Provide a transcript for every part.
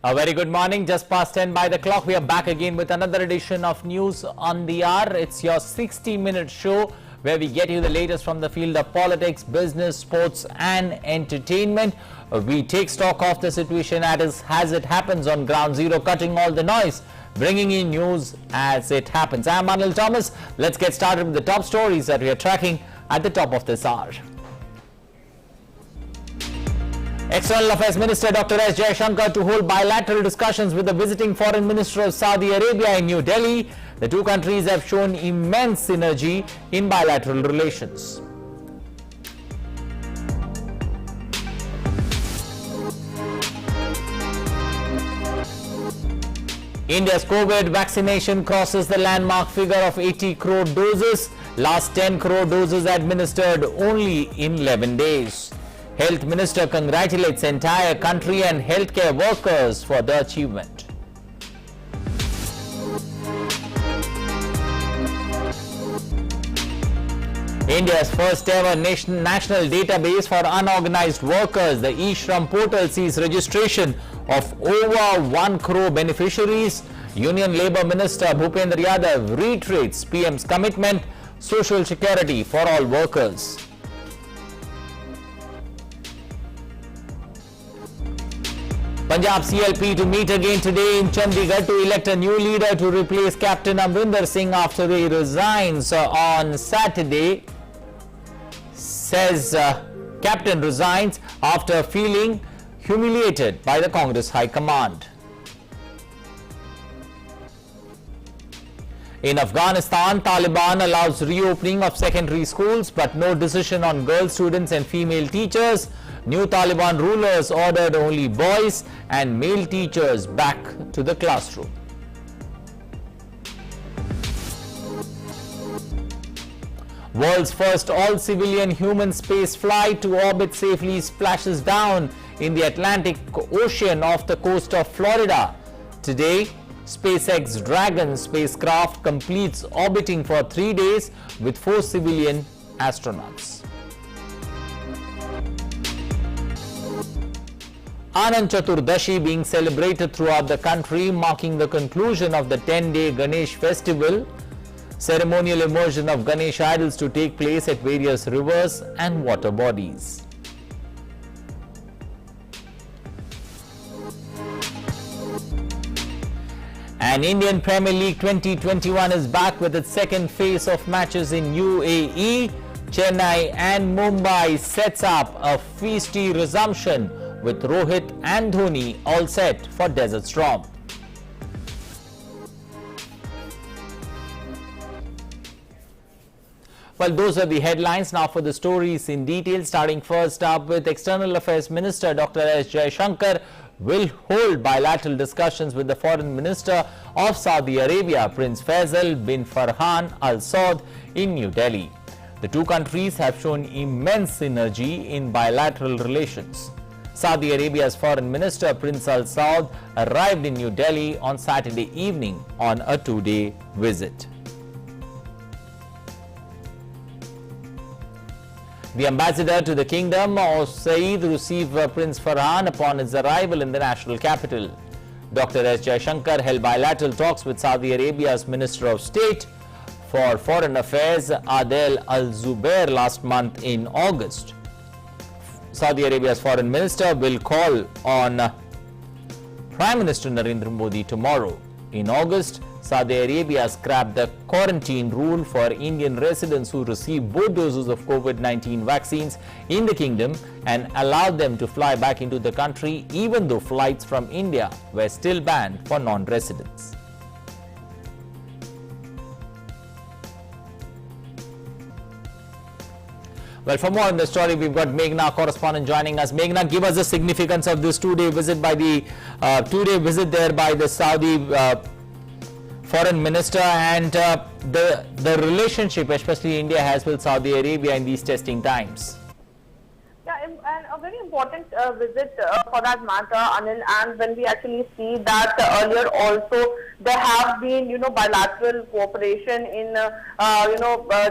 A very good morning. Just past 10 by the clock. We are back again with another edition of News on the Hour. It's your 60-minute show where we get you the latest from the field of politics, business, sports and entertainment. We take stock of the situation as it happens on ground zero, cutting all the noise, bringing in news as it happens. I'm Anil Thomas. Let's get started with the top stories that we are tracking at the top of this hour. External Affairs Minister Dr S Jaishankar to hold bilateral discussions with the visiting Foreign Minister of Saudi Arabia in New Delhi. The two countries have shown immense synergy in bilateral relations. India's COVID vaccination crosses the landmark figure of 80 crore doses. Last 10 crore doses administered only in 11 days. Health Minister congratulates entire country and healthcare workers for the achievement. India's first ever national database for unorganized workers, the eShram portal, sees registration of over 1 crore beneficiaries. Union Labour Minister Bhupendra Yadav reiterates PM's commitment, social security for all workers. Punjab CLP to meet again today in Chandigarh to elect a new leader to replace Captain Amrinder Singh after he resigns on Saturday. Says Captain resigns after feeling humiliated by the Congress High Command. In Afghanistan, Taliban allows reopening of secondary schools but no decision on girl students and female teachers. New Taliban rulers ordered only boys and male teachers back to the classroom. World's first all-civilian human space flight to orbit safely splashes down in the Atlantic Ocean off the coast of Florida. Today, SpaceX Dragon spacecraft completes orbiting for 3 days with 4 civilian astronauts. Anand Chaturdashi being celebrated throughout the country, marking the conclusion of the 10-day Ganesh festival. Ceremonial immersion of Ganesh idols to take place at various rivers and water bodies. And Indian Premier League 2021 is back with its second phase of matches in UAE. Chennai and Mumbai sets up a feisty resumption with Rohit and Dhoni all set for Desert Storm. Well, those are the headlines. Now for the stories in detail, starting first up with External Affairs Minister Dr S Jaishankar will hold bilateral discussions with the Foreign Minister of Saudi Arabia, Prince Faisal bin Farhan Al Saud, in New Delhi. The two countries have shown immense synergy in bilateral relations. Saudi Arabia's Foreign Minister Prince Al Saud arrived in New Delhi on Saturday evening on a 2-day visit. The ambassador to the kingdom of Said received Prince Farhan upon his arrival in the national capital. Dr S Jaishankar held bilateral talks with Saudi Arabia's Minister of State for Foreign Affairs Adel Al Zubair last month in August. Saudi Arabia's foreign minister will call on Prime Minister Narendra Modi tomorrow. In August, Saudi Arabia scrapped the quarantine rule for Indian residents who received both doses of COVID-19 vaccines in the kingdom and allowed them to fly back into the country even though flights from India were still banned for non-residents. Well, for more on the story, we've got Meghna, correspondent, joining us. Meghna, give us the significance of this 2-day visit by the Saudi foreign minister and the relationship, especially India has with Saudi Arabia in these testing times. Yeah, and a very important visit for that matter, Anil. And when we actually see that earlier also there have been, bilateral cooperation in,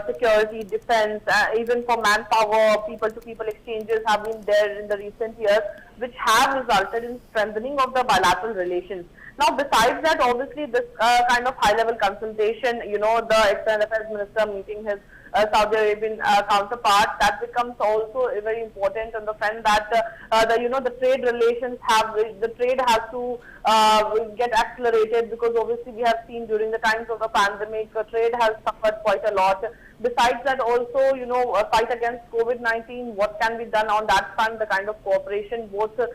security, defense, even for manpower, people-to-people exchanges have been there in the recent years, which have resulted in strengthening of the bilateral relations. Now, besides that, obviously, this kind of high-level consultation, the External Affairs Minister meeting his Saudi Arabian counterpart, that becomes also very important on the front that the trade relations the trade has to get accelerated, because obviously we have seen during the times of the pandemic, trade has suffered quite a lot. Besides that, also, fight against COVID-19, what can be done on that front, the kind of cooperation both the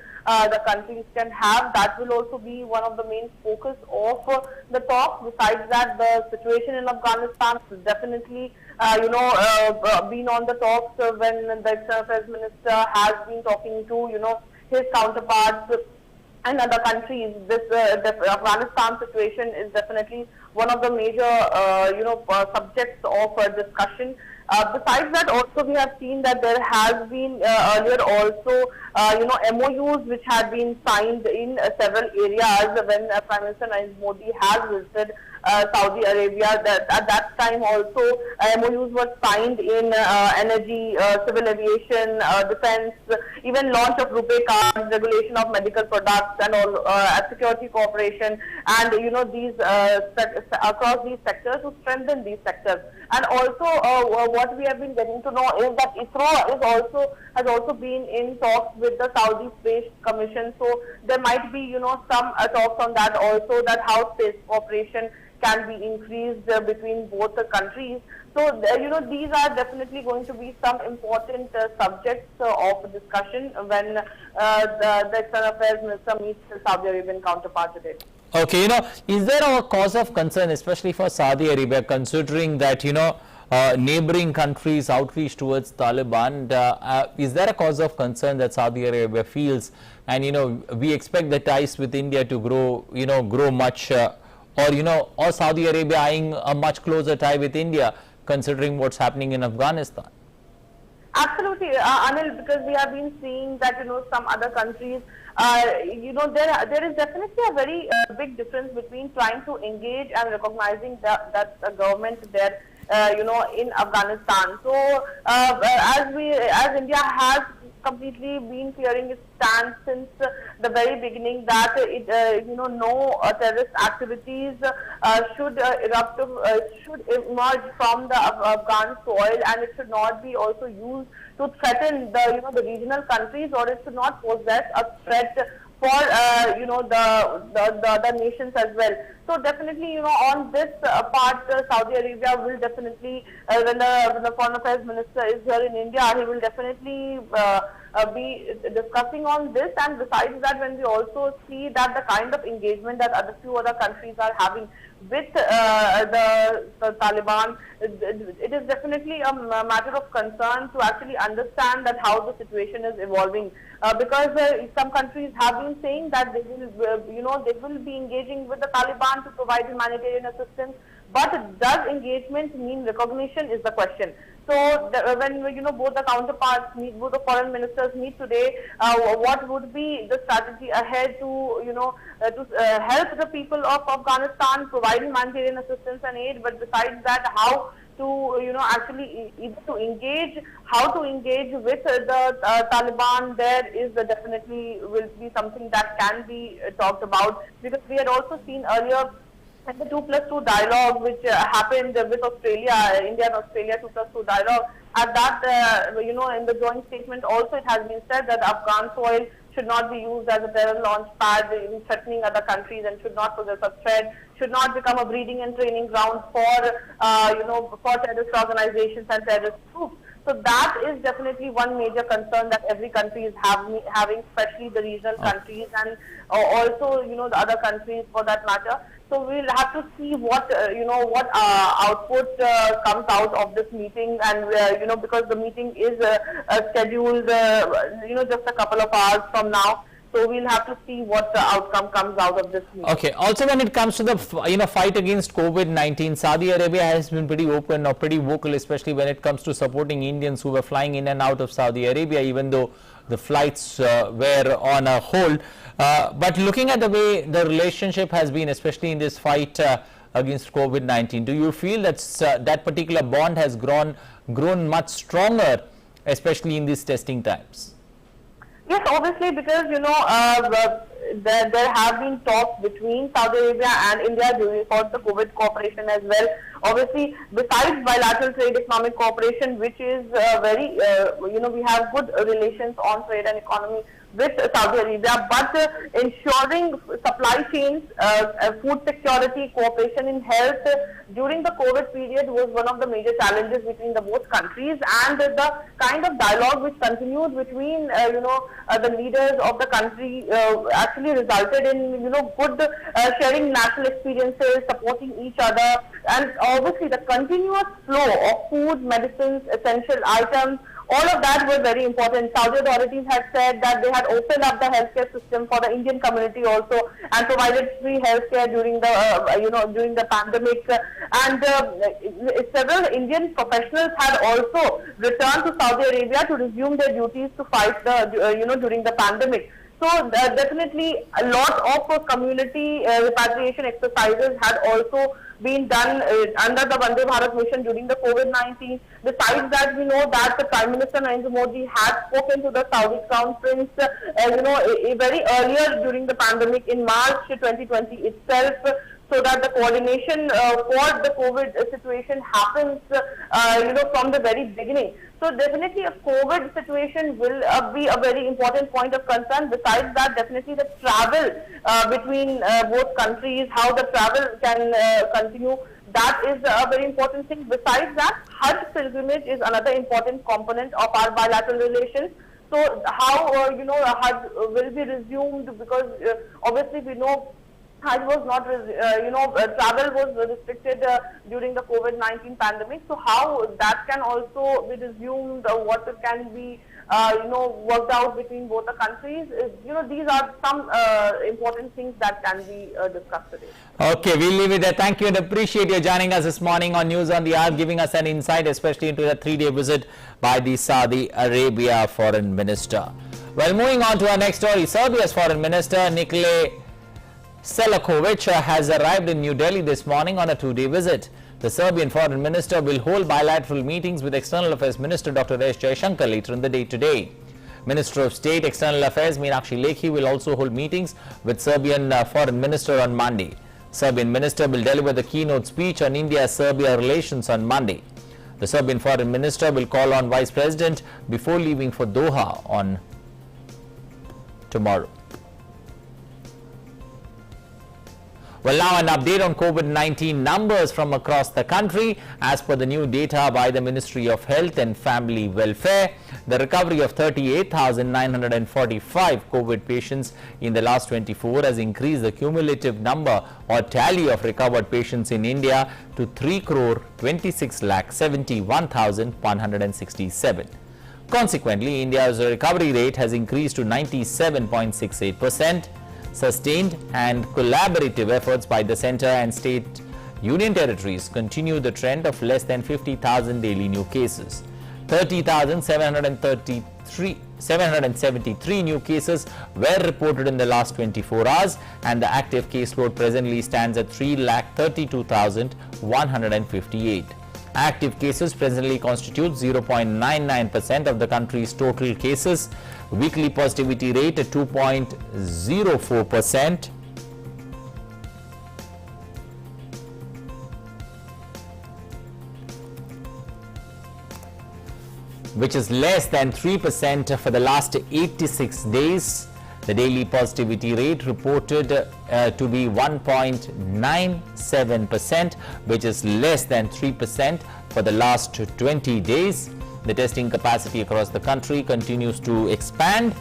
countries can have, that will also be one of the main focus of the talk. Besides that, the situation in Afghanistan is definitely, been on the talks when the External Affairs Minister has been talking to, his counterparts and other countries. This the Afghanistan situation is definitely one of the major, subjects of discussion. Besides that, also we have seen that there has been earlier also, MOUs which had been signed in several areas when Prime Minister Narendra Modi has visited Saudi Arabia. At that time also MOUs were signed in energy, civil aviation, defense, even launch of RuPay cards, regulation of medical products, and all security cooperation, and these across these sectors to strengthen these sectors. And also what we have been getting to know is that ISRO has also been in talks with the Saudi Space Commission. So there might be some talks on that also, that how space cooperation can be increased between both the countries. So these are definitely going to be some important subjects of discussion when the External Affairs Minister meets the Saudi Arabian counterpart today. Okay, is there a cause of concern, especially for Saudi Arabia, considering that, neighboring countries' outreach towards Taliban? Is there a cause of concern that Saudi Arabia feels? And, we expect the ties with India to grow much, or Saudi Arabia eyeing a much closer tie with India, considering what's happening in Afghanistan? Absolutely, Anil, because we have been seeing that, some other countries, there is definitely a very big difference between trying to engage and recognizing that the government there, in Afghanistan. So, as India has completely been clearing its stance since the very beginning that no terrorist activities should emerge from the Afghan soil, and it should not be also used to threaten the regional countries, or it should not possess a threat for the other nations as well. So definitely, on this part, Saudi Arabia will definitely, when the Foreign Affairs Minister is here in India, he will definitely be discussing on this. And besides that, when we also see that the kind of engagement that few other countries are having with the Taliban, it is definitely a matter of concern to actually understand that how the situation is evolving. Because some countries have been saying that they will be engaging with the Taliban to provide humanitarian assistance. But does engagement mean recognition is the question. So when both the counterparts meet, both the foreign ministers meet today, what would be the strategy ahead to help the people of Afghanistan, provide humanitarian assistance and aid? But besides that, how to actually either to engage, how to engage with the Taliban, there is definitely will be something that can be talked about, because we had also seen earlier the 2+2 dialogue which happened with Australia, India and Australia 2+2 dialogue. At that, in the joint statement also it has been said that Afghan soil should not be used as a terror launch pad in threatening other countries, and should not possess a threat, should not become a breeding and training ground for, for terrorist organizations and terrorist groups. So that is definitely one major concern that every country is having, especially the regional countries, and also, the other countries for that matter. So we'll have to see what output comes out of this meeting, and because the meeting is scheduled just a couple of hours from now. So we'll have to see what the outcome comes out of this meeting. Okay. Also, when it comes to the fight against COVID-19, Saudi Arabia has been pretty open or pretty vocal, especially when it comes to supporting Indians who were flying in and out of Saudi Arabia, even though the flights were on a hold. But looking at the way the relationship has been, especially in this fight against COVID-19, do you feel that that particular bond has grown much stronger, especially in these testing times? Yes, obviously, because there have been talks between Saudi Arabia and India for the COVID cooperation as well. Obviously, besides bilateral trade economic cooperation, which is very, we have good relations on trade and economy with Saudi Arabia, but ensuring supply chains, food security, cooperation in health during the COVID period was one of the major challenges between the both countries, and the kind of dialogue which continued between the leaders of the country actually resulted in good sharing national experiences, supporting each other, and obviously the continuous flow of food, medicines, essential items. All of that was very important. Saudi authorities had said that they had opened up the healthcare system for the Indian community also, and provided free healthcare during the during the pandemic. And several Indian professionals had also returned to Saudi Arabia to resume their duties to fight during the pandemic. So definitely a lot of community repatriation exercises had also been done under the Vande Bharat mission during the COVID-19. Besides that, we know that the Prime Minister Narendra Modi had spoken to the Saudi Crown Prince, very earlier during the pandemic in March 2020 itself, so that the coordination for the COVID situation happens, from the very beginning. So definitely a COVID situation will be a very important point of concern. Besides that, definitely the travel between both countries, how the travel can continue, that is a very important thing. Besides that, Hajj pilgrimage is another important component of our bilateral relations. So how Hajj will be resumed, because obviously we know Hajj was not, travel was restricted during the COVID-19 pandemic. So how that can also be resumed, what can be, worked out between both the countries. These are some important things that can be discussed today. Okay, we'll leave it there. Thank you and appreciate you joining us this morning on News on the Hour, giving us an insight, especially into the 3-day visit by the Saudi Arabia Foreign Minister. Well, moving on to our next story, Serbia's Foreign Minister Nikole Selakovic has arrived in New Delhi this morning on a 2-day visit. The Serbian Foreign Minister will hold bilateral meetings with External Affairs Minister Dr S Jaishankar later in the day today. Minister of State External Affairs Meenakshi Lekhi will also hold meetings with Serbian Foreign Minister on Monday. Serbian Minister will deliver the keynote speech on India-Serbia relations on Monday. The Serbian Foreign Minister will call on Vice President before leaving for Doha on tomorrow. Well, now an update on COVID-19 numbers from across the country. As per the new data by the Ministry of Health and Family Welfare, the recovery of 38,945 COVID patients in the last 24 has increased the cumulative number or tally of recovered patients in India to 3,26,71,167. Consequently, India's recovery rate has increased to 97.68%. Sustained and collaborative efforts by the centre and state union territories continue the trend of less than 50,000 daily new cases. 30,773 new cases were reported in the last 24 hours, and the active caseload presently stands at 3,32,158. Active cases presently constitute 0.99% of the country's total cases. Weekly positivity rate at 2.04%. Which is less than 3% for the last 86 days. The daily positivity rate reported to be 1.97%, which is less than 3% for the last 20 days. The testing capacity across the country continues to expand.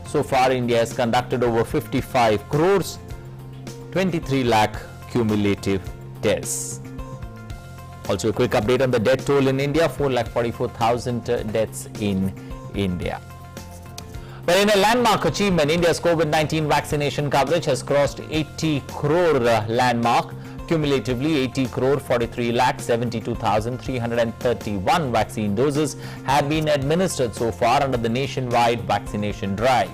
So far, India has conducted over 55 crores, 23 lakh cumulative tests. Also, a quick update on the death toll in India, 4,44,000 deaths in India. But in a landmark achievement, India's COVID-19 vaccination coverage has crossed 80 crore landmark. Cumulatively, 80 crore 43,72,331 vaccine doses have been administered so far under the nationwide vaccination drive.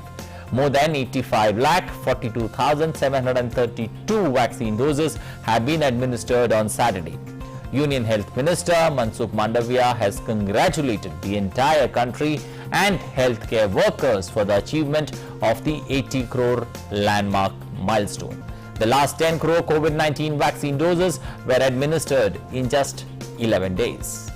More than 85 lakh 42,732 vaccine doses have been administered on Saturday. Union Health Minister Mansukh Mandavia has congratulated the entire country and healthcare workers for the achievement of the 80 crore landmark milestone. The last 10 crore COVID-19 vaccine doses were administered in just 11 days.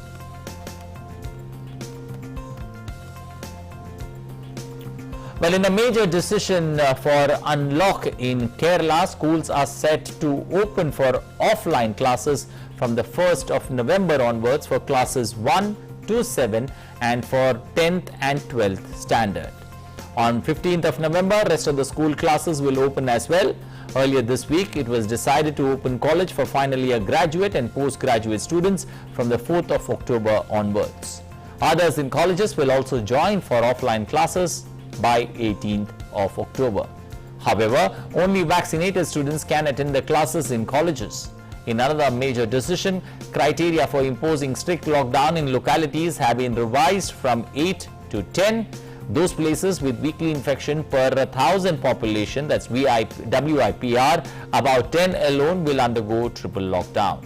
Well, in a major decision for unlock in Kerala, schools are set to open for offline classes from the 1st of November onwards for classes 1 to 7 and for 10th and 12th standard. On 15th of November, rest of the school classes will open as well. Earlier this week, it was decided to open college for final year graduate and postgraduate students from the 4th of October onwards. Others in colleges will also join for offline classes by 18th of October. However, only vaccinated students can attend the classes in colleges. In another major decision, criteria for imposing strict lockdown in localities have been revised from 8 to 10. Those places with weekly infection per 1,000 population, that's WIPR, about 10 alone will undergo triple lockdown.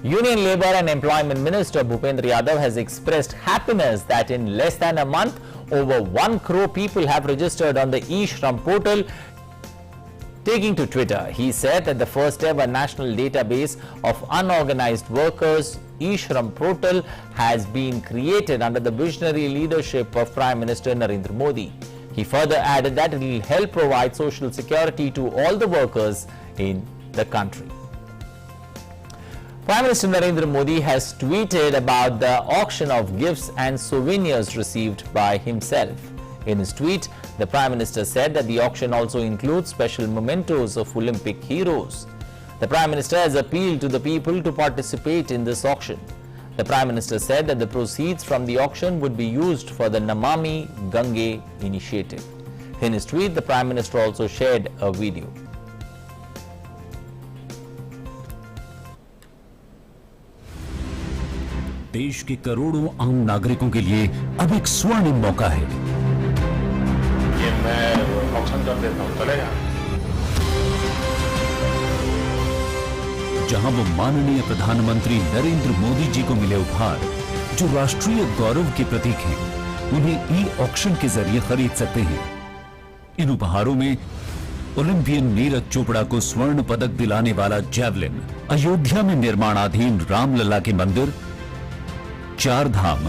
Union Labour and Employment Minister Bhupendra Yadav has expressed happiness that in less than a month, over 1 crore people have registered on the e-Shram portal. Taking to Twitter, he said that the first ever national database of unorganized workers, e-Shram portal, has been created under the visionary leadership of Prime Minister Narendra Modi. He further added that it will help provide social security to all the workers in the country. Prime Minister Narendra Modi has tweeted about the auction of gifts and souvenirs received by himself. In his tweet, the Prime Minister said that the auction also includes special mementos of Olympic heroes. The Prime Minister has appealed to the people to participate in this auction. The Prime Minister said that the proceeds from the auction would be used for the Namami Gange initiative. In his tweet, the Prime Minister also shared a video. देश के करोड़ों आम नागरिकों के लिए अब एक स्वर्णिम मौका है। ये मैं ऑप्शन कर देता हूं, चलेगा? जहां वो माननीय प्रधानमंत्री नरेंद्र मोदी जी को मिले उपहार जो राष्ट्रीय गौरव के प्रतीक हैं, उन्हें ई ऑक्शन के जरिए खरीद सकते हैं। इन उपहारों में ओलंपियन नीरज चोपड़ा को स्वर्ण पदक दिलाने वाला जैवलिन, अयोध्या में निर्माणाधीन रामलला के मंदिर, 4 धाम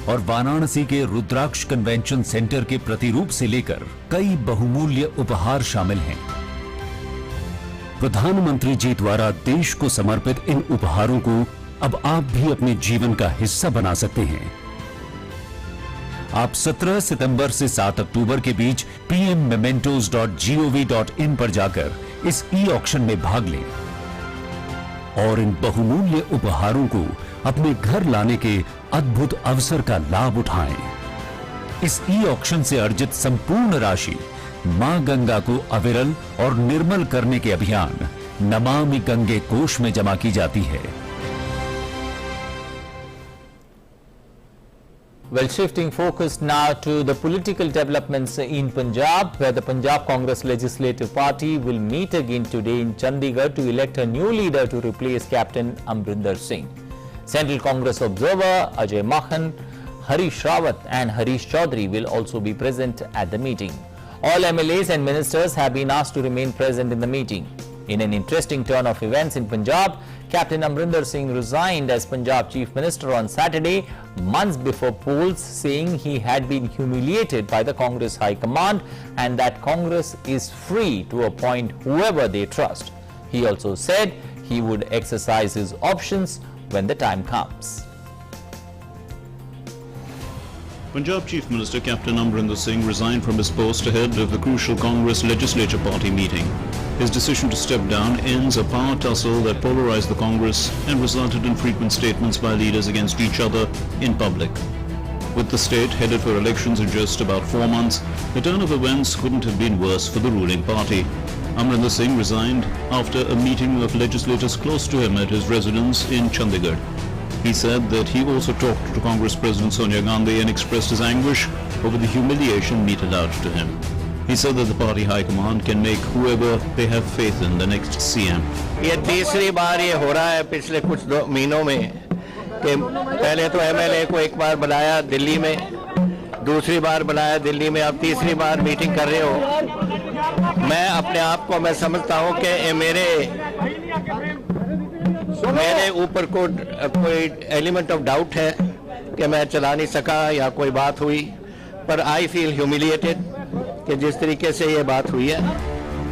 और वाराणसी के रुद्राक्ष कन्वेंशन सेंटर के प्रतिरूप से लेकर कई बहुमूल्य उपहार शामिल हैं। प्रधानमंत्री जी द्वारा देश को समर्पित इन उपहारों को अब आप भी अपने जीवन का हिस्सा बना सकते हैं। आप 17 सितंबर से 7 अक्टूबर के बीच pmmementos.gov.in पर जाकर इस ई ऑक्शन में भाग लें और इन बहुमूल्य उपहारों को अपने घर लाने के अद्भुत अवसर का लाभ उठाएं। इस ई ऑक्शन से अर्जित संपूर्ण राशि मां गंगा को अविरल और निर्मल करने के अभियान नमामि गंगे कोष में जमा की जाती है। Well, shifting focus now to the political developments in Punjab, where the Punjab Congress Legislative Party will meet again today in Chandigarh to elect a new leader to replace Captain Amrinder Singh. Central Congress Observer Ajay Makhan, Harish Rawat and Harish Chaudhary will also be present at the meeting. All MLAs and ministers have been asked to remain present in the meeting. In an interesting turn of events in Punjab, Captain Amrinder Singh resigned as Punjab Chief Minister on Saturday, months before polls saying he had been humiliated by the Congress High Command and that Congress is free to appoint whoever they trust. He also said he would exercise his options when the time comes. Punjab Chief Minister Captain Amrinder Singh resigned from his post ahead of the crucial Congress Legislature Party meeting. His decision to step down ends a power tussle that polarized the Congress and resulted in frequent statements by leaders against each other in public. With the state headed for elections in just about 4 months, the turn of events couldn't have been worse for the ruling party. Amrinder Singh resigned after a meeting of legislators close to him at his residence in Chandigarh. He said that he also talked to Congress President Sonia Gandhi and expressed his anguish over the humiliation meted out to him. He said that the party high command can make whoever they have faith in the next CM. ये तीसरी बार ये हो रहा है पिछले कुछ महीनों में कि पहले तो एमएलए को एक बार बुलाया दिल्ली में, दूसरी बार बुलाया दिल्ली में, अब तीसरी बार मीटिंग कर रहे हो। मैं अपने आप को मैं समझता हूँ कि मेरे ऊपर कोई एलिमेंट ऑफ डाउट है कि मैं चला नहीं सका या कोई बात हुई, पर आई फील ह्यूमिलिएटेड कि जिस तरीके से ये बात हुई है।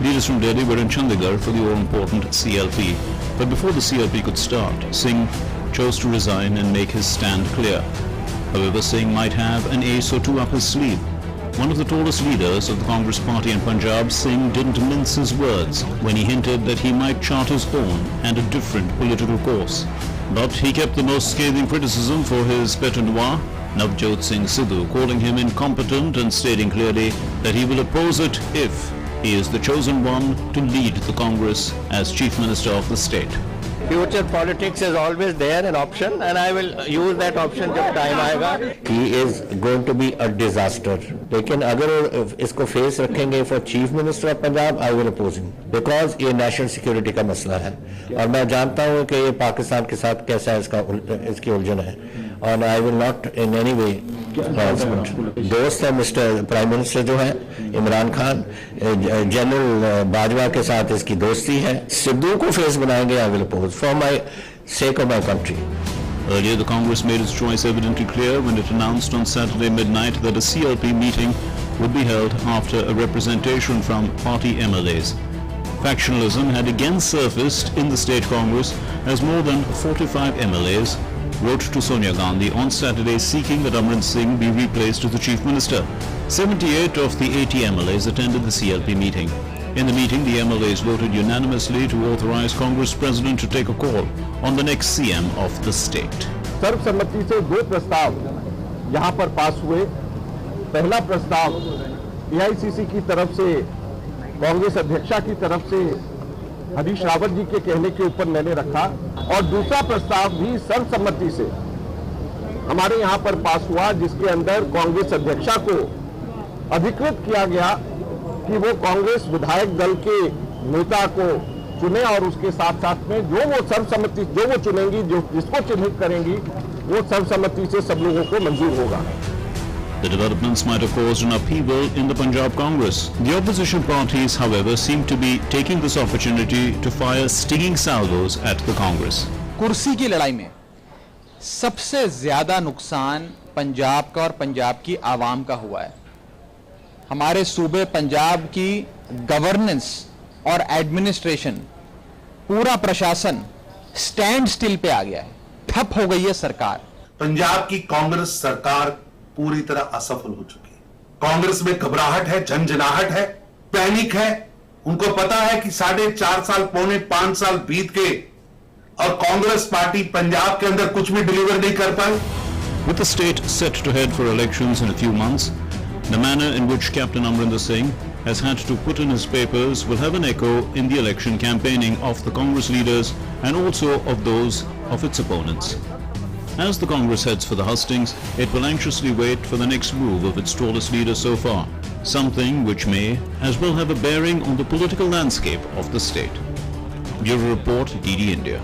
Leaders from Delhi were in Chandigarh for the all-important CLP, but before the CLP could start, Singh chose to resign and make his stand clear. However, Singh might have an ace or two up his sleeve. One of the tallest leaders of the Congress party in Punjab, Singh didn't mince his words when he hinted that he might chart his own and a different political course. But he kept the most scathing criticism for his bête noire, Navjot Singh Sidhu, calling him incompetent and stating clearly that he will oppose it if he is the chosen one to lead the Congress as Chief Minister of the state. Future politics is always there an option, and I will use that option जब time आएगा. He is going to be a disaster. लेकिन अगर इसको face रखेंगे for Chief Minister of Punjab, I will oppose him because ये national security का मसला है और मैं जानता हूँ कि ये पाकिस्तान के साथ कैसा इसकी उलझन है और I will not in any way दोस्त है मिस्टर प्राइम मिनिस्टर जो है इमरान खान, जनरल बाजवा के साथ इसकी दोस्ती है, सिद्धू को फेस बनाएंगे. I will oppose for my sake of my country. Earlier, the Congress made its choice evidently clear when it announced on Saturday midnight that a CLP meeting would be held after a representation from party MLAs. Factionalism had again surfaced in the state Congress as more than 45 MLAs wrote to Sonia Gandhi on Saturday seeking that Amrinder Singh be replaced as the Chief Minister. 78 of the 80 MLAs attended the CLP meeting. In the meeting, the MLAs voted unanimously to authorize Congress President to take a call on the next CM of the state. सर्वसम्मति से दो प्रस्ताव यहाँ पर पास हुए. पहला प्रस्ताव AICC की तरफ से कांग्रेस अध्यक्षा की तरफ से हरीश रावत जी के कहने के ऊपर मैंने रखा और दूसरा प्रस्ताव भी सर्वसम्मति से हमारे यहाँ पर पास हुआ जिसके अंदर कांग्रेस अध्यक्षा को अधिकृत किया गया कि वो कांग्रेस विधायक दल के नेता को चुने और उसके साथ साथ में जो वो सर्वसम्मति जो वो चुनेंगी जो जिसको चिन्हित करेंगी वो सर्वसम्मति से सब लोगों को मंजूर होगा. The developments might have caused an upheaval in the Punjab Congress. The opposition parties, however, seem to be taking this opportunity to fire stinging salvos at the Congress. कुर्सी की लड़ाई में सबसे ज्यादा नुकसान पंजाब का और पंजाब की आवाम का हुआ है. हमारे सूबे पंजाब की गवर्नेंस और एडमिनिस्ट्रेशन, पूरा प्रशासन स्टैंड स्टिल पे आ गया है, ठप हो गई है सरकार. पंजाब की कांग्रेस सरकार पूरी तरह असफल हो चुकी है. कांग्रेस में घबराहट है, झंझनाहट है, पैनिक है. उनको पता है कि 4.5 साल, पौने 5 साल बीत गए और कांग्रेस पार्टी पंजाब के अंदर कुछ भी डिलीवर नहीं कर पाई. With the state set to head for elections in a few months, the manner in which Captain Amrinder Singh has had to put in his papers will have an echo in the election campaigning of the Congress leaders and also of those of its opponents. As the Congress heads for the hustings, it will anxiously wait for the next move of its tallest leader so far, something which may as well have a bearing on the political landscape of the state. Bureau Report, DD India.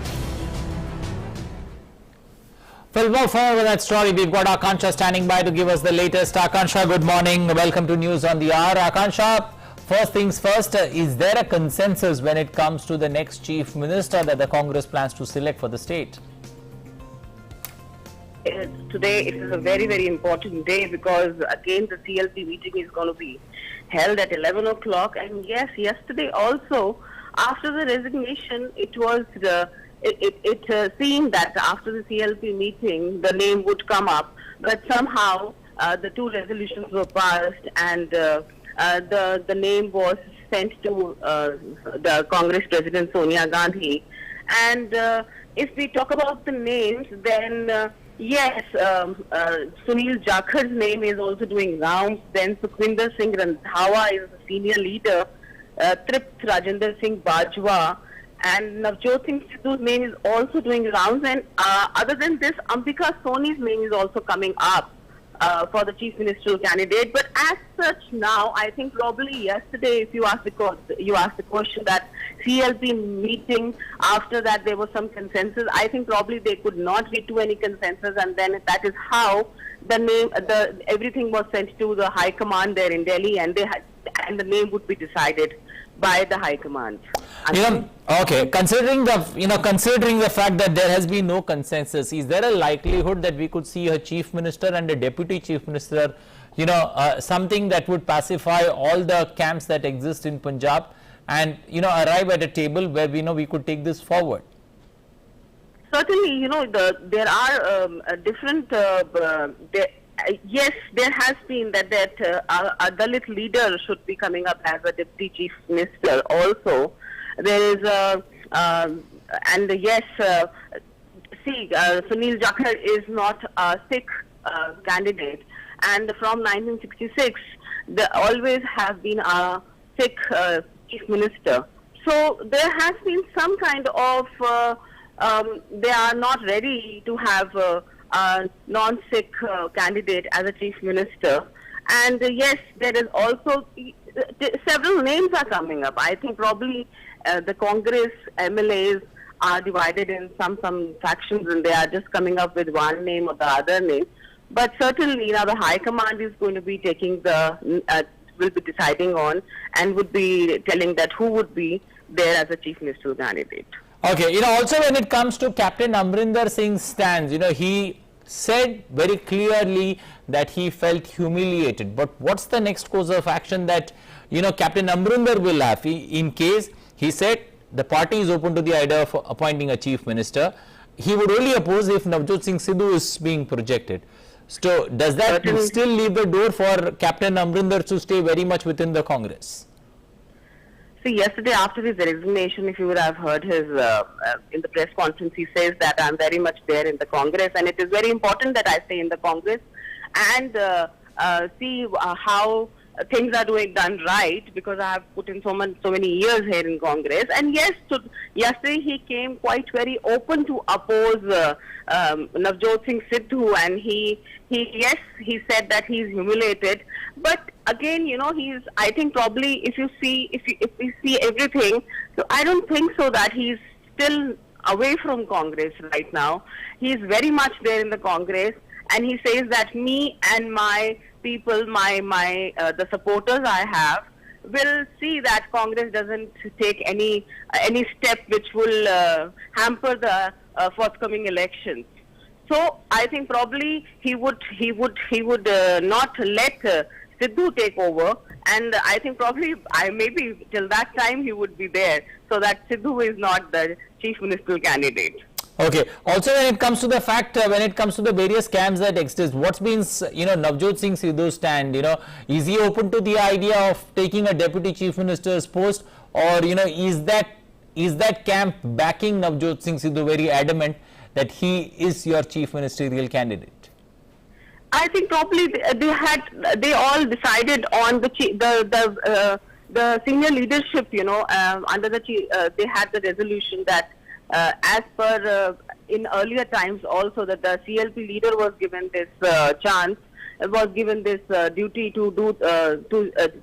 We'll move forward with that story. We've got Akansha standing by to give us the latest. Akansha, good morning. Welcome to News on the Hour. Akansha, first things first, is there a consensus when it comes to the next Chief Minister that the Congress plans to select for the state? Today it is a very, very important day because again the CLP meeting is going to be held at 11 o'clock. And yes, yesterday also after the resignation it was it seemed that after the CLP meeting the name would come up, but somehow the two resolutions were passed and the name was sent to the Congress President Sonia Gandhi. And if we talk about the names, then Yes, Sunil Jakhar's name is also doing rounds. Then Sukhwinder Singh Randhawa is the senior leader. Tript Rajendra Singh Bajwa and Navjot Singh Sidhu's name is also doing rounds. And other than this, Ambika Soni's name is also coming up for the chief ministerial candidate. But as such now, I think probably yesterday, if you asked the question that CLP meeting, after that there was some consensus. I think probably they could not reach to any consensus, and then that is how everything was sent to the High Command there in Delhi, and the name would be decided by the High Command. Okay, considering the fact that there has been no consensus, is there a likelihood that we could see a chief minister and a deputy chief minister, something that would pacify all the camps that exist in Punjab, and arrive at a table where we could take this forward? Certainly, there are different. Yes, there has been that a Dalit leader should be coming up as a deputy chief minister. Also, there is and yes, Sunil Jakhar is not a Sikh candidate, and from 1966, there always has been a Sikh chief minister. So there has been some kind of they are not ready to have a non-Sikh candidate as a chief minister. And yes, there is also several names are coming up. I think probably the Congress MLAs are divided in some factions, and they are just coming up with one name or the other name. But certainly now the High Command is going to be taking will be deciding on, and would be telling that who would be there as a chief ministerial candidate. Okay, also when it comes to Captain Amrinder Singh's stance, he said very clearly that he felt humiliated. But what's the next course of action that Captain Amrinder will have? In case he said the party is open to the idea of appointing a chief minister, he would only oppose if Navjot Singh Sidhu is being projected. So does that still leave the door for Captain Amrinder to stay very much within the Congress? See, yesterday after his resignation, if you would have heard his in the press conference, he says that I'm very much there in the Congress, and it is very important that I stay in the Congress and see how things are done right, because I have put in so many years here in Congress. And yes, yesterday he came quite very open to oppose Navjot Singh Sidhu, and he said that he's humiliated. But again, I think probably if we see everything, so I don't think so that he's still away from Congress right now. He's very much there in the Congress, and he says that me and my people, the supporters I have, will see that Congress doesn't take any step which will hamper the forthcoming elections. So I think probably he would not let Sidhu take over, and I think probably maybe till that time he would be there, so that Sidhu is not the chief ministerial candidate. Okay. Also, when it comes to the fact, when it comes to the various camps that exist, what's been, Navjot Singh Sidhu's stand? Is he open to the idea of taking a deputy chief minister's post, or is that camp backing Navjot Singh Sidhu very adamant that he is your chief ministerial candidate? I think probably they all decided on the senior leadership. Under they had the resolution that. As per in earlier times also, that the CLP leader was given this chance, was given this duty to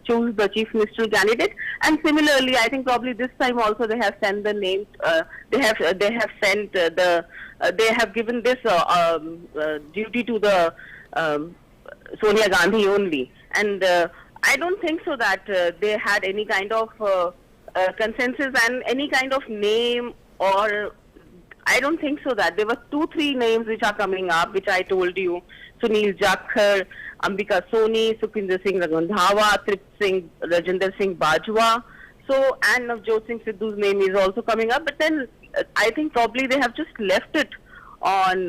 choose the chief ministerial candidate. And similarly, I think probably this time also they have sent the names. They have given this duty to the Sonia Gandhi only. And I don't think so that they had any kind of consensus and any kind of name. Or I don't think so that there were 2-3 names which are coming up, which I told you: Sunil Jakhar, Ambika Soni, Sukhwinder Singh Randhawa, Tript Rajendra Singh Bajwa. So, and Navjot Singh Sidhu's name is also coming up. But then I think probably they have just left it on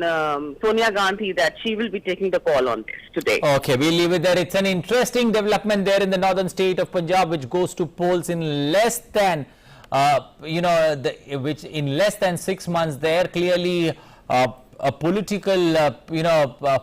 Sonia Gandhi that she will be taking the call on this today. Okay, we'll leave it there. It's an interesting development there in the northern state of Punjab, which goes to polls in less than which in less than 6 months there. Clearly a political,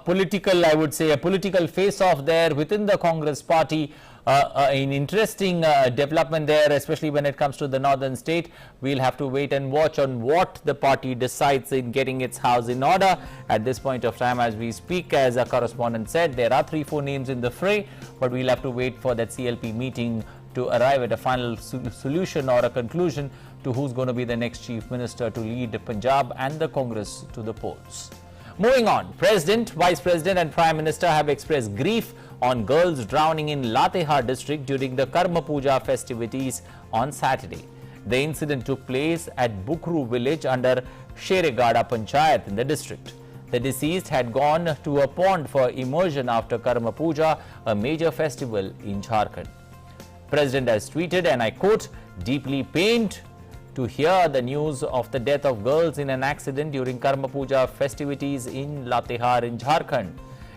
political, I would say, a political face-off there within the Congress party. An interesting development there, especially when it comes to the northern state. We'll have to wait and watch on what the party decides in getting its house in order. At this point of time, as we speak, as our correspondent said, there are 3-4 names in the fray, but we'll have to wait for that CLP meeting to arrive at a final solution or a conclusion to who's going to be the next chief minister to lead Punjab and the Congress to the polls. Moving on, President, Vice President and Prime Minister have expressed grief on girls drowning in Latehar district during the Karma Puja festivities on Saturday. The incident took place at Bukru village under Sheregada Panchayat in the district. The deceased had gone to a pond for immersion after Karma Puja, a major festival in Jharkhand. President has tweeted, and I quote, "Deeply pained to hear the news of the death of girls in an accident during Karma Puja festivities in Latehar in Jharkhand.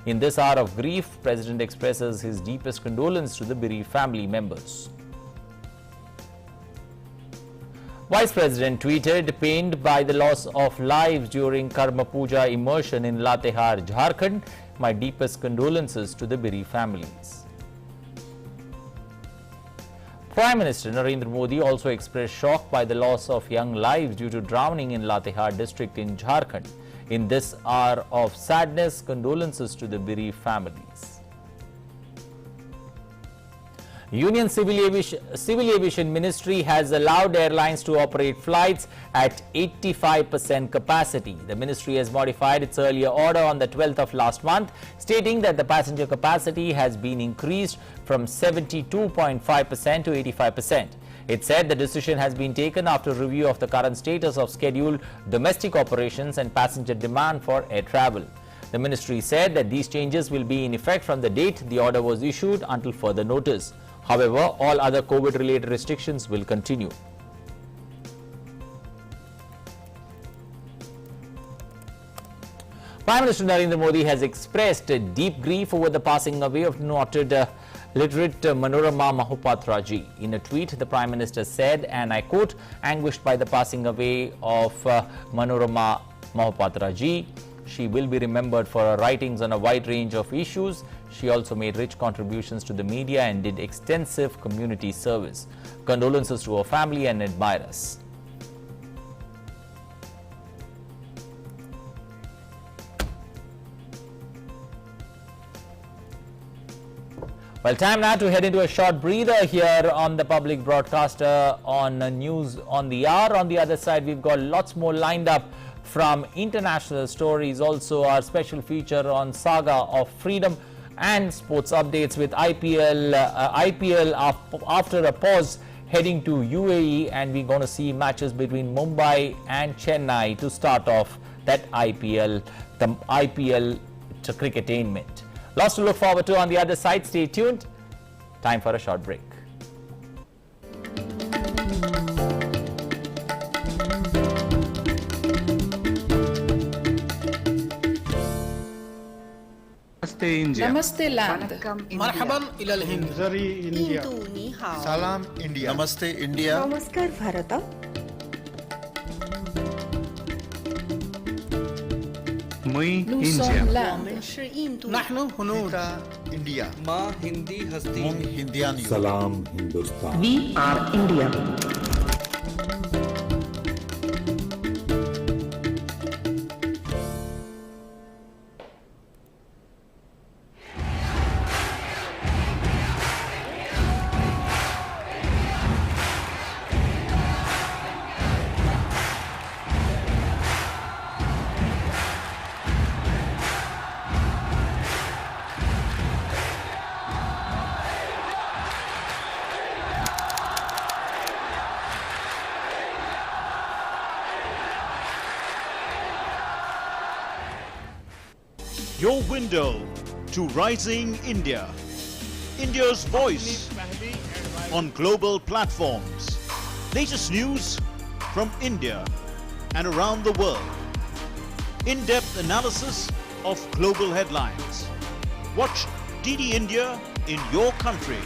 In this hour of grief, President expresses his deepest condolence to the bereaved family members." Vice President tweeted, "Pained by the loss of lives during Karma Puja immersion in Latehar, Jharkhand. My deepest condolences to the bereaved families." Prime Minister Narendra Modi also expressed shock by the loss of young lives due to drowning in Latehar district in Jharkhand. In this hour of sadness, condolences to the bereaved families. Union Civil Aviation Ministry has allowed airlines to operate flights at 85% capacity. The ministry has modified its earlier order on the 12th of last month, stating that the passenger capacity has been increased from 72.5% to 85%. It said the decision has been taken after review of the current status of scheduled domestic operations and passenger demand for air travel. The ministry said that these changes will be in effect from the date the order was issued until further notice. However, all other COVID-related restrictions will continue. Prime Minister Narendra Modi has expressed deep grief over the passing away of noted literate Manorama Mahopatra ji. In a tweet, the Prime Minister said, and I quote, "Anguished by the passing away of Manorama Mahopatra ji, she will be remembered for her writings on a wide range of issues. She also made rich contributions to the media and did extensive community service. Condolences to her family and admirers." Well, time now to head into a short breather here on the public broadcaster on News on the Hour. On the other side, we've got lots more lined up from international stories. Also, our special feature on Saga of Freedom and sports updates with IPL after a pause heading to UAE, and we're going to see matches between Mumbai and Chennai to start off that IPL cricketainment. Lots to look forward to on the other side. Stay tuned. Time for a short break. Namaste land. Marhaban ila al-Hind. Zari India. Salam India. Namaste India. Namaskar Bharata. Muy India. Nahnu hunud. India. Ma Hindi hasti. Hindian. Salam Hindustan. We are India. Your window to rising India. India's voice on global platforms. Latest news from India and around the world. In-depth analysis of global headlines. Watch DD India in your country.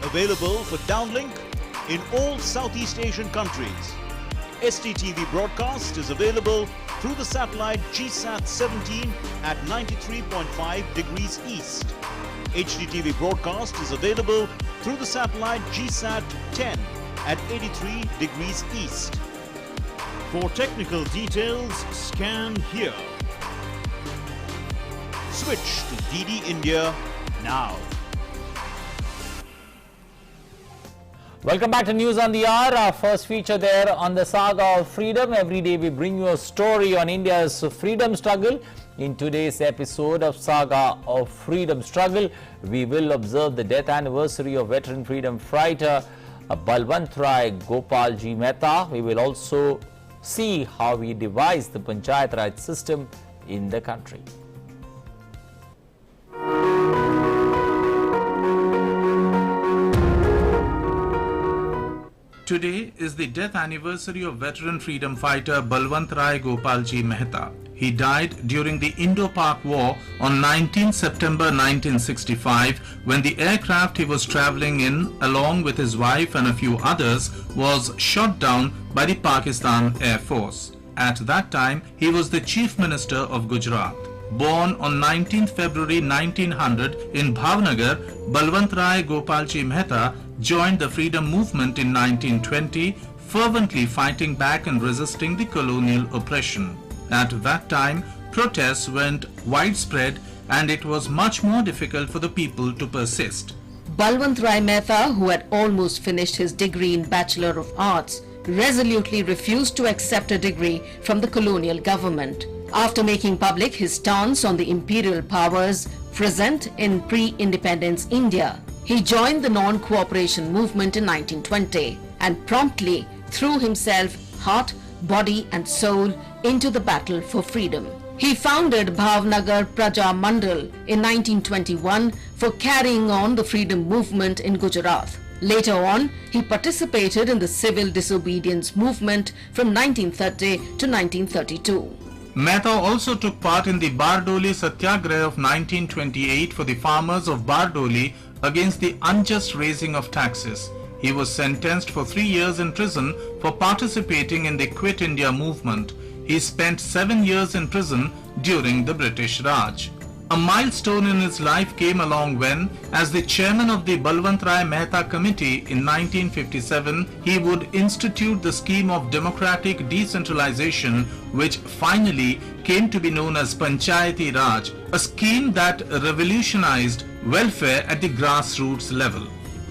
Available for downlink in all Southeast Asian countries. STTV broadcast is available through the satellite GSAT-17 at 93.5 degrees east. HDTV broadcast is available through the satellite GSAT-10 at 83 degrees east. For technical details, scan here. Switch to DD India now. Welcome back to News on the Hour. Our first feature there on the saga of freedom. Every day we bring you a story on India's freedom struggle. In today's episode of Saga of Freedom Struggle, we will observe the death anniversary of veteran freedom fighter Balwant Rai Gopalji Mehta. We will also see how he devised the Panchayat Raj system in the country. Today is the death anniversary of veteran freedom fighter Balwant Rai Gopalji Mehta. He died during the Indo-Pak War on 19 September 1965 when the aircraft he was travelling in along with his wife and a few others was shot down by the Pakistan Air Force. At that time, he was the Chief Minister of Gujarat. Born on 19 February 1900 in Bhavnagar, Balwant Rai Gopalji Mehta joined the freedom movement in 1920, fervently fighting back and resisting the colonial oppression. At that time, protests went widespread and it was much more difficult for the people to persist. Balwant Rai Mehta, who had almost finished his degree in Bachelor of Arts, resolutely refused to accept a degree from the colonial government. After making public his stance on the imperial powers present in pre-independence India, he joined the non-cooperation movement in 1920 and promptly threw himself heart, body and soul into the battle for freedom. He founded Bhavnagar Praja Mandal in 1921 for carrying on the freedom movement in Gujarat. Later on, he participated in the civil disobedience movement from 1930 to 1932. Mehta also took part in the Bardoli Satyagraha of 1928 for the farmers of Bardoli against the unjust raising of taxes. He was sentenced for 3 years in prison for participating in the Quit India movement. He spent 7 years in prison during the British Raj. A milestone in his life came along when, as the chairman of the Balwant Rai Mehta Committee in 1957, he would institute the scheme of democratic decentralization, which finally came to be known as Panchayati Raj, a scheme that revolutionized welfare at the grassroots level.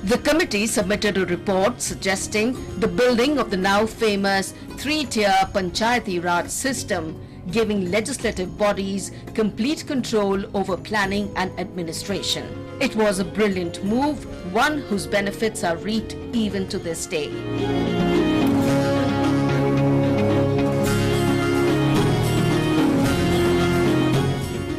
The committee submitted a report suggesting the building of the now famous three-tier Panchayati Raj system, giving legislative bodies complete control over planning and administration. It was a brilliant move, one whose benefits are reaped even to this day.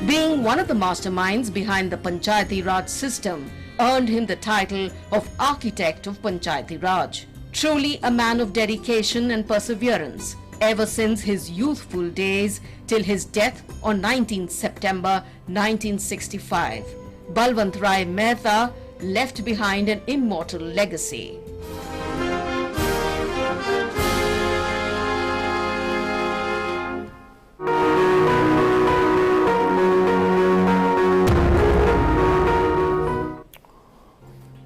Being one of the masterminds behind the Panchayati Raj system earned him the title of Architect of Panchayati Raj. Truly a man of dedication and perseverance, ever since his youthful days till his death on 19 September 1965. Balwant Rai Mehta left behind an immortal legacy.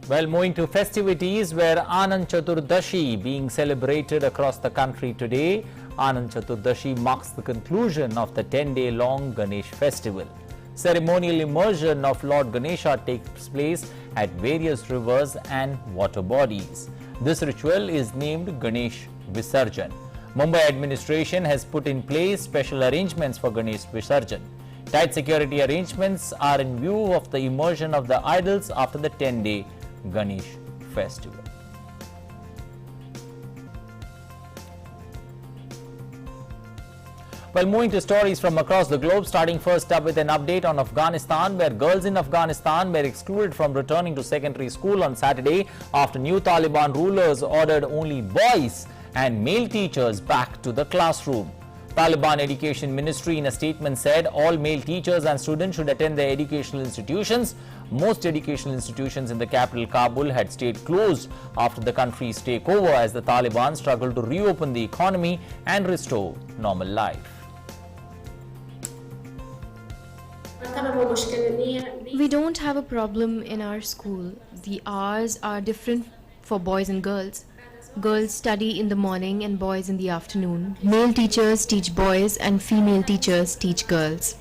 Well, moving to festivities where Anand Chaturdashi being celebrated across the country today. Anand Chaturdashi marks the conclusion of the 10-day-long Ganesh festival. Ceremonial immersion of Lord Ganesha takes place at various rivers and water bodies. This ritual is named Ganesh Visarjan. Mumbai administration has put in place special arrangements for Ganesh Visarjan. Tight security arrangements are in view of the immersion of the idols after the 10-day Ganesh festival. Well, moving to stories from across the globe, starting first up with an update on Afghanistan, where girls in Afghanistan were excluded from returning to secondary school on Saturday after new Taliban rulers ordered only boys and male teachers back to the classroom. Taliban Education Ministry in a statement said all male teachers and students should attend their educational institutions. Most educational institutions in the capital Kabul had stayed closed after the country's takeover as the Taliban struggled to reopen the economy and restore normal life. We don't have a problem in our school. The hours are different for boys and girls. Girls study in the morning and boys in the afternoon. Male teachers teach boys and female teachers teach girls.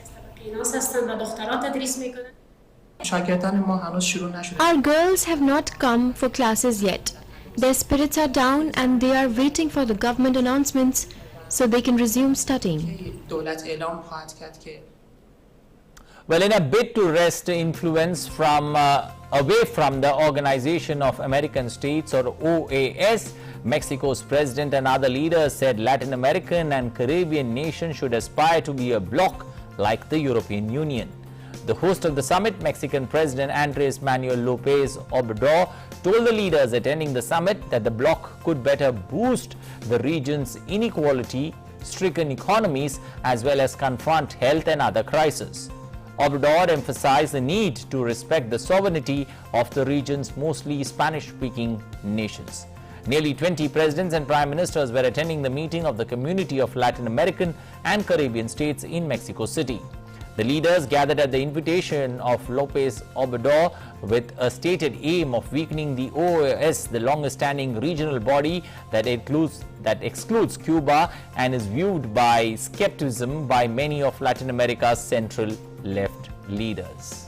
Our girls have not come for classes yet. Their spirits are down and they are waiting for the government announcements so they can resume studying. Well, in a bid to wrest influence from away from the Organization of American States or OAS, Mexico's president and other leaders said Latin American and Caribbean nations should aspire to be a bloc like the European Union. The host of the summit, Mexican President Andrés Manuel López Obrador, told the leaders attending the summit that the bloc could better boost the region's inequality-stricken economies as well as confront health and other crises. Obrador emphasized the need to respect the sovereignty of the region's mostly Spanish-speaking nations. Nearly 20 presidents and prime ministers were attending the meeting of the Community of Latin American and Caribbean States in Mexico City. The leaders gathered at the invitation of López Obrador with a stated aim of weakening the OAS, the longest-standing regional body that excludes Cuba and is viewed by skepticism by many of Latin America's central-left leaders.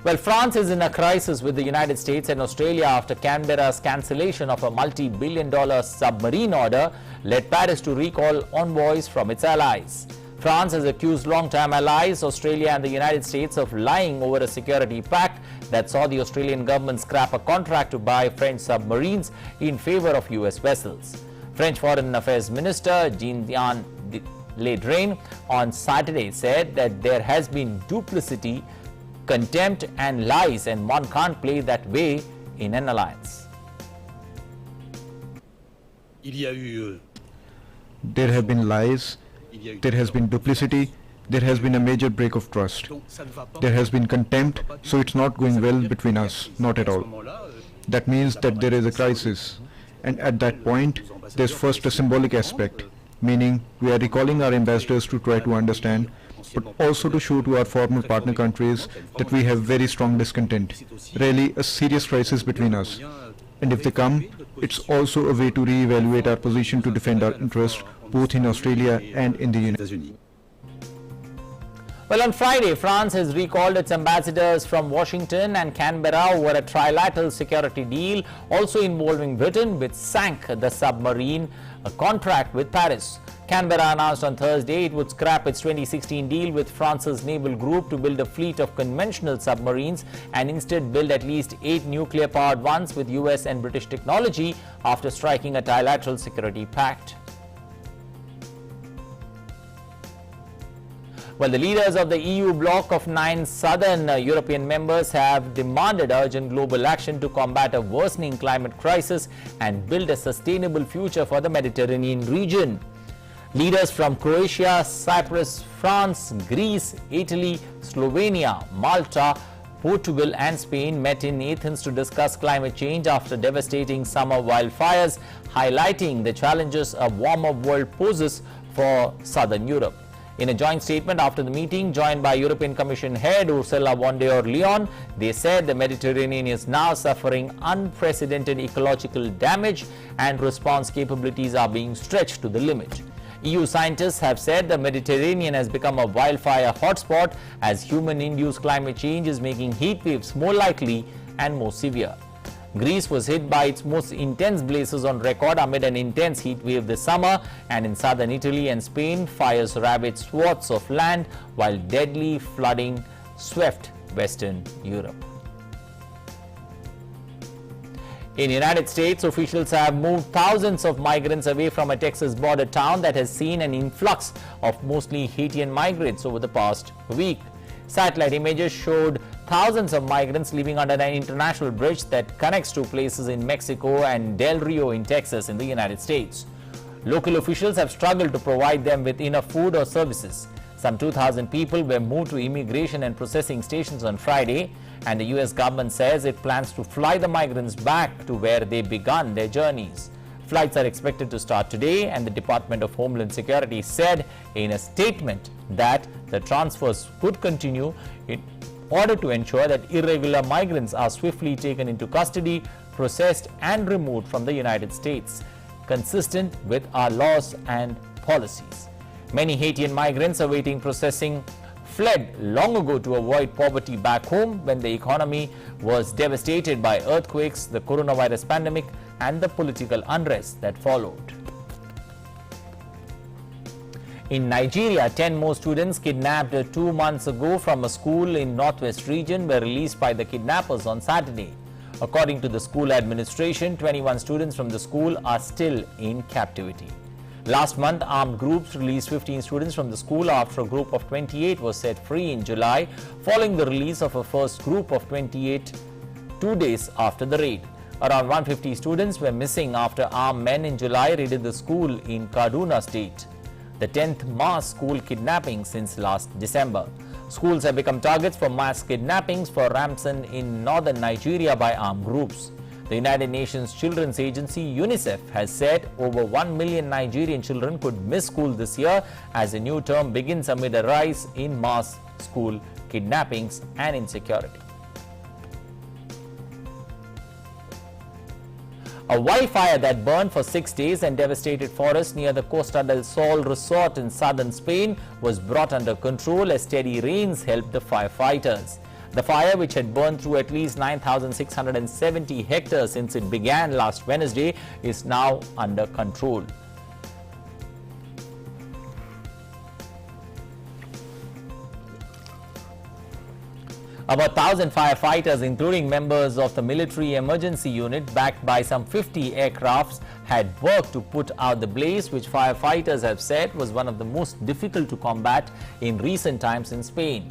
Well, France is in a crisis with the United States and Australia after Canberra's cancellation of a multi-billion-dollar submarine order led Paris to recall envoys from its allies. France has accused long-time allies Australia and the United States of lying over a security pact that saw the Australian government scrap a contract to buy French submarines in favor of US vessels. French Foreign Affairs Minister Jean-Yves Le Drian on Saturday said that there has been duplicity, contempt and lies, and one can't play that way in an alliance. There have been lies, there has been duplicity, there has been a major break of trust. There has been contempt, so it's not going well between us, not at all. That means that there is a crisis, and at that point, there's first a symbolic aspect, meaning we are recalling our ambassadors to try to understand, but also to show to our former partner countries that we have very strong discontent, really a serious crisis between us. And if they come, it's also a way to re-evaluate our position to defend our interests both in Australia and in the United States. Well, on Friday, France has recalled its ambassadors from Washington and Canberra over a trilateral security deal also involving Britain, which sank the submarine contract with Paris. Canberra announced on Thursday it would scrap its 2016 deal with France's naval group to build a fleet of conventional submarines and instead build at least 8 nuclear-powered ones with US and British technology after striking a trilateral security pact. Well, the leaders of the EU bloc of 9 southern European members have demanded urgent global action to combat a worsening climate crisis and build a sustainable future for the Mediterranean region. Leaders from Croatia, Cyprus, France, Greece, Italy, Slovenia, Malta, Portugal and Spain met in Athens to discuss climate change after devastating summer wildfires, highlighting the challenges a warmer world poses for southern Europe. In a joint statement after the meeting, joined by European Commission head Ursula von der Leyen, they said the Mediterranean is now suffering unprecedented ecological damage and response capabilities are being stretched to the limit. EU scientists have said the Mediterranean has become a wildfire hotspot as human-induced climate change is making heat waves more likely and more severe. Greece was hit by its most intense blazes on record amid an intense heat wave this summer, and in southern Italy and Spain, fires ravaged swaths of land while deadly flooding swept western Europe. In the United States, officials have moved thousands of migrants away from a Texas border town that has seen an influx of mostly Haitian migrants over the past week. Satellite images showed thousands of migrants living under an international bridge that connects two places in Mexico and Del Rio in Texas in the United States. Local officials have struggled to provide them with enough food or services. Some 2,000 people were moved to immigration and processing stations on Friday, and the U.S. government says it plans to fly the migrants back to where they began their journeys. Flights are expected to start today, and the Department of Homeland Security said in a statement that the transfers could continue in order to ensure that irregular migrants are swiftly taken into custody, processed and removed from the United States, consistent with our laws and policies. Many Haitian migrants awaiting processing fled long ago to avoid poverty back home when the economy was devastated by earthquakes, the coronavirus pandemic and the political unrest that followed. In Nigeria, 10 more students kidnapped 2 months ago from a school in northwest region were released by the kidnappers on Saturday. According to the school administration, 21 students from the school are still in captivity. Last month, armed groups released 15 students from the school after a group of 28 was set free in July, following the release of a first group of 28 2 days after the raid. Around 150 students were missing after armed men in July raided the school in Kaduna State, the 10th mass school kidnapping since last December. Schools have become targets for mass kidnappings for ransom in northern Nigeria by armed groups. The United Nations Children's Agency UNICEF has said over 1 million Nigerian children could miss school this year as a new term begins amid a rise in mass school kidnappings and insecurity. A wildfire that burned for 6 days and devastated forests near the Costa del Sol resort in southern Spain was brought under control as steady rains helped the firefighters. The fire, which had burned through at least 9,670 hectares since it began last Wednesday, is now under control. About 1,000 firefighters, including members of the military emergency unit backed by some 50 aircrafts, had worked to put out the blaze, which firefighters have said was one of the most difficult to combat in recent times in Spain.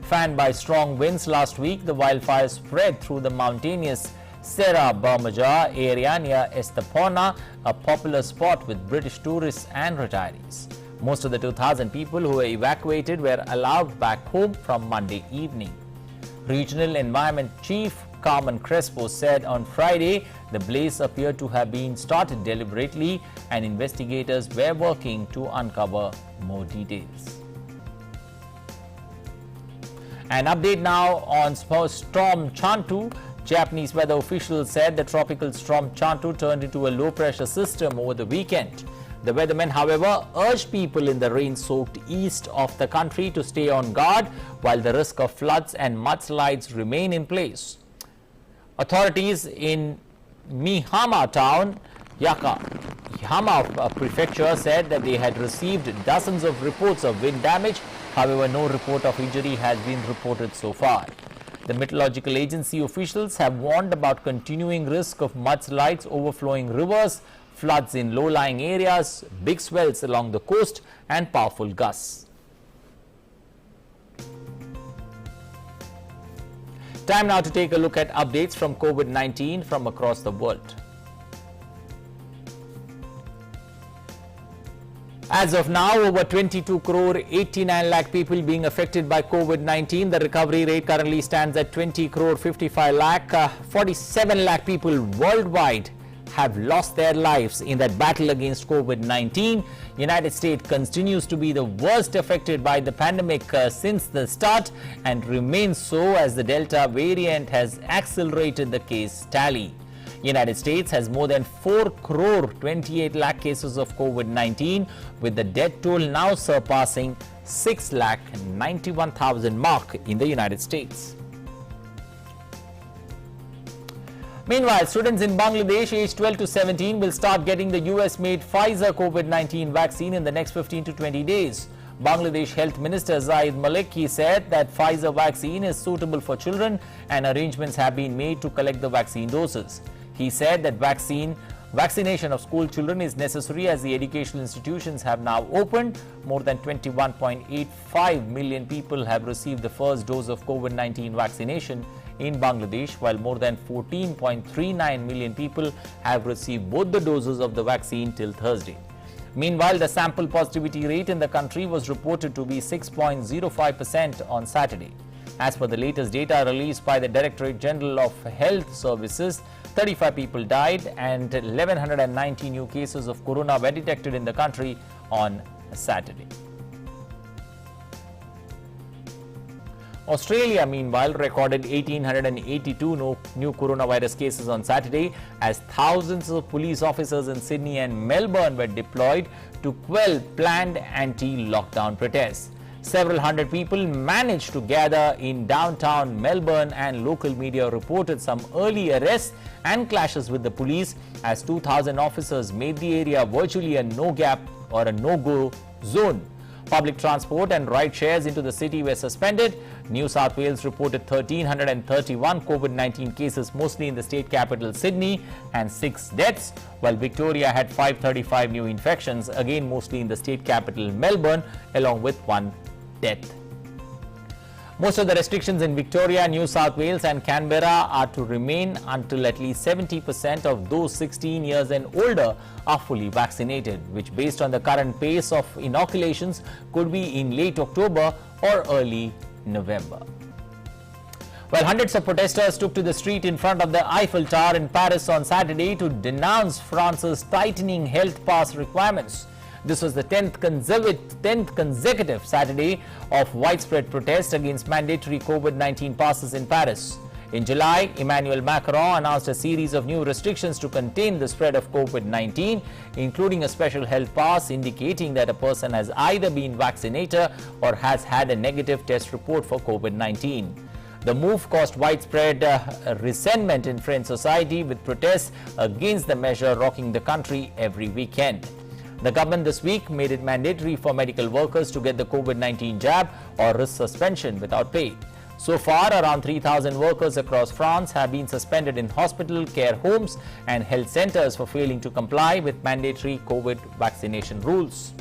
Fanned by strong winds last week, the wildfire spread through the mountainous Serra Bermeja area near Estepona, a popular spot with British tourists and retirees. Most of the 2,000 people who were evacuated were allowed back home from Monday evening. Regional Environment Chief Carmen Crespo said on Friday the blaze appeared to have been started deliberately and investigators were working to uncover more details. An update now on Storm Chantu. Japanese weather officials said the tropical storm Chantu turned into a low-pressure system over the weekend. The weathermen, however, urged people in the rain-soaked east of the country to stay on guard while the risk of floods and mudslides remain in place. Authorities in Mihama town, Yakahama prefecture, said that they had received dozens of reports of wind damage. However, no report of injury has been reported so far. The meteorological agency officials have warned about continuing risk of mudslides, overflowing rivers, floods in low-lying areas, big swells along the coast and powerful gusts. Time now to take a look at updates from COVID-19 from across the world. As of now, over 22 crore 89 lakh people being affected by COVID-19. The recovery rate currently stands at 20 crore 55 lakh. 47 lakh people worldwide have lost their lives in that battle against COVID-19. United States continues to be the worst affected by the pandemic since the start and remains so as the Delta variant has accelerated the case tally. United States has more than 4 crore 28 lakh cases of COVID-19, with the death toll now surpassing 6 lakh 91,000 mark in the United States. Meanwhile, students in Bangladesh aged 12 to 17 will start getting the US-made Pfizer COVID-19 vaccine in the next 15 to 20 days. Bangladesh Health Minister Zaid Maliki said that Pfizer vaccine is suitable for children and arrangements have been made to collect the vaccine doses. He said that vaccination of school children is necessary as the educational institutions have now opened. More than 21.85 million people have received the first dose of COVID-19 vaccination in Bangladesh, while more than 14.39 million people have received both the doses of the vaccine till Thursday. Meanwhile, the sample positivity rate in the country was reported to be 6.05% on Saturday. As per the latest data released by the Directorate General of Health Services, 35 people died and 1,190 new cases of corona were detected in the country on Saturday. Australia, meanwhile, recorded 1,882 new coronavirus cases on Saturday as thousands of police officers in Sydney and Melbourne were deployed to quell planned anti-lockdown protests. Several hundred people managed to gather in downtown Melbourne, and local media reported some early arrests and clashes with the police as 2,000 officers made the area virtually a no-gap or a no-go zone. Public transport and ride shares into the city were suspended. New South Wales reported 1,331 COVID-19 cases, mostly in the state capital Sydney, and 6 deaths, while Victoria had 535 new infections, again mostly in the state capital Melbourne, along with 1 death. Most of the restrictions in Victoria, New South Wales and Canberra are to remain until at least 70% of those 16 years and older are fully vaccinated, which based on the current pace of inoculations could be in late October or early November. Well, hundreds of protesters took to the street in front of the Eiffel Tower in Paris on Saturday to denounce France's tightening health pass requirements. This was the 10th consecutive Saturday of widespread protest against mandatory COVID-19 passes in Paris. In July, Emmanuel Macron announced a series of new restrictions to contain the spread of COVID-19, including a special health pass indicating that a person has either been vaccinated or has had a negative test report for COVID-19. The move caused widespread resentment in French society, with protests against the measure rocking the country every weekend. The government this week made it mandatory for medical workers to get the COVID-19 jab or risk suspension without pay. So far, around 3,000 workers across France have been suspended in hospital, care homes and health centers for failing to comply with mandatory COVID vaccination rules.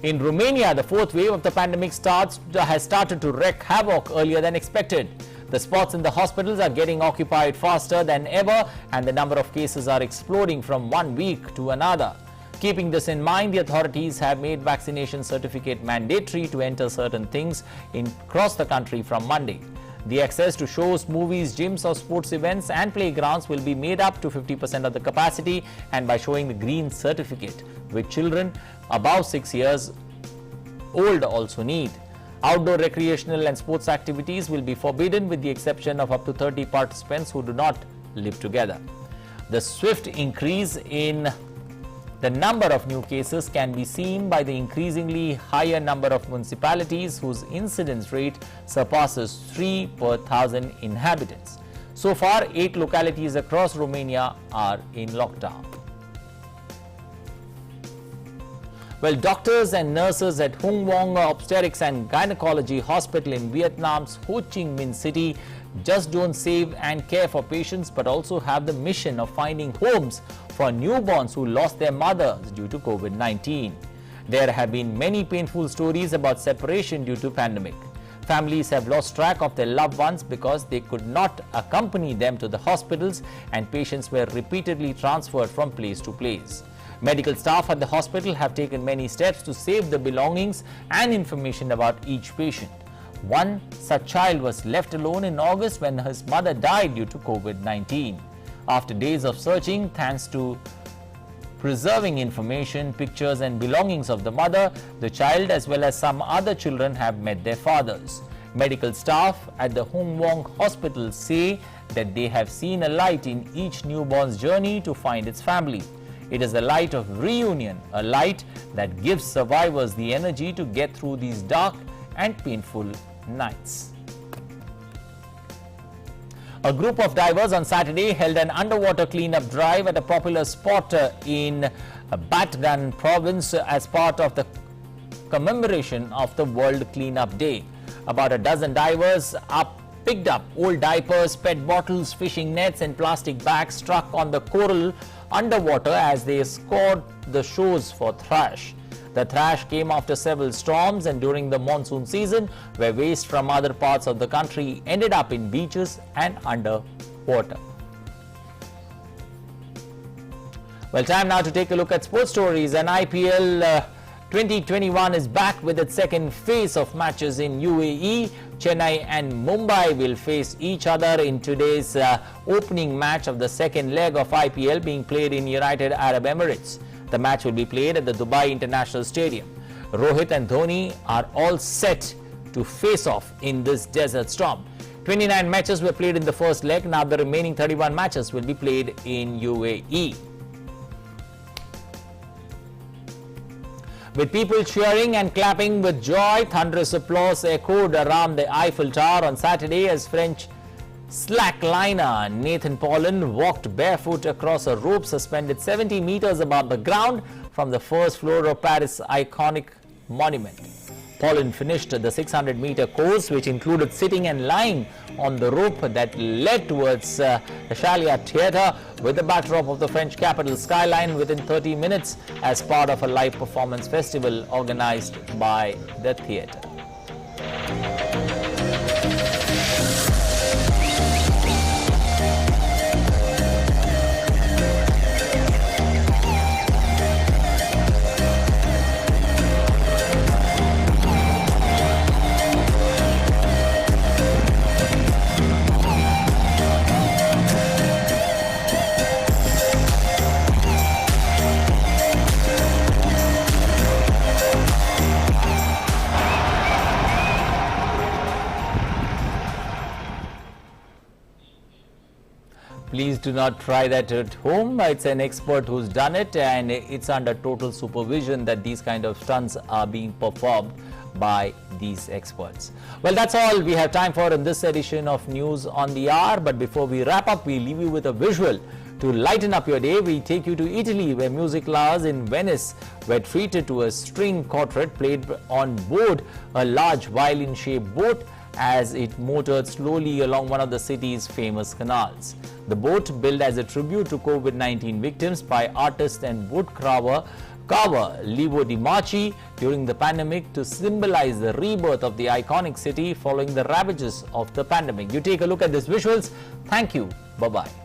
In Romania, the fourth wave of the pandemic has started to wreak havoc earlier than expected. The spots in the hospitals are getting occupied faster than ever, and the number of cases are exploding from one week to another. Keeping this in mind, the authorities have made vaccination certificate mandatory to enter certain things across the country from Monday. The access to shows, movies, gyms or sports events and playgrounds will be made up to 50% of the capacity, and by showing the green certificate, which children above 6 years old also need. Outdoor recreational and sports activities will be forbidden with the exception of up to 30 participants who do not live together. The swift increase in the number of new cases can be seen by the increasingly higher number of municipalities whose incidence rate surpasses 3 per 1,000 inhabitants. So far, 8 localities across Romania are in lockdown. Well, doctors and nurses at Hung Vuong Obstetrics and Gynecology Hospital in Vietnam's Ho Chi Minh City just don't save and care for patients, but also have the mission of finding homes for newborns who lost their mothers due to COVID-19. There have been many painful stories about separation due to pandemic. Families have lost track of their loved ones because they could not accompany them to the hospitals, and patients were repeatedly transferred from place to place. Medical staff at the hospital have taken many steps to save the belongings and information about each patient. One such child was left alone in August when his mother died due to COVID-19. After days of searching, thanks to preserving information, pictures and belongings of the mother, the child as well as some other children have met their fathers. Medical staff at the Hung Vuong Hospital say that they have seen a light in each newborn's journey to find its family. It is a light of reunion, a light that gives survivors the energy to get through these dark and painful nights. A group of divers on Saturday held an underwater cleanup drive at a popular spot in Bat Gan province as part of the commemoration of the World Cleanup Day. About a dozen divers picked up old diapers, PET bottles, fishing nets and plastic bags struck on the coral underwater as they scored the shores for thrash. The thrash came after several storms and during the monsoon season, where waste from other parts of the country ended up in beaches and underwater. Well, time now to take a look at sports stories. And IPL 2021 is back with its second phase of matches in UAE. Chennai and Mumbai will face each other in today's opening match of the second leg of IPL being played in United Arab Emirates. The match will be played at the Dubai International Stadium. Rohit and Dhoni are all set to face off in this desert storm. 29 matches were played in the first leg. Now the remaining 31 matches will be played in UAE. With people cheering and clapping with joy, thunderous applause echoed around the Eiffel Tower on Saturday as French slackliner Nathan Paulin walked barefoot across a rope suspended 70 meters above the ground from the first floor of Paris' iconic monument. Paulin finished the 600-meter course, which included sitting and lying on the rope that led towards the Chaillot Theatre with the backdrop of the French capital skyline within 30 minutes as part of a live performance festival organized by the theatre. Please do not try that at home. It's an expert who's done it, and it's under total supervision that these kind of stunts are being performed by these experts. Well, that's all we have time for in this edition of News on the Hour. But before we wrap up, we leave you with a visual to lighten up your day. We take you to Italy, where music lovers in Venice were treated to a string quartet played on board a large violin-shaped boat as it motored slowly along one of the city's famous canals. The boat, built as a tribute to COVID-19 victims by artist and wood carver Livo Di Marchi during the pandemic to symbolize the rebirth of the iconic city following the ravages of the pandemic. You take a look at these visuals. Thank you. Bye-bye.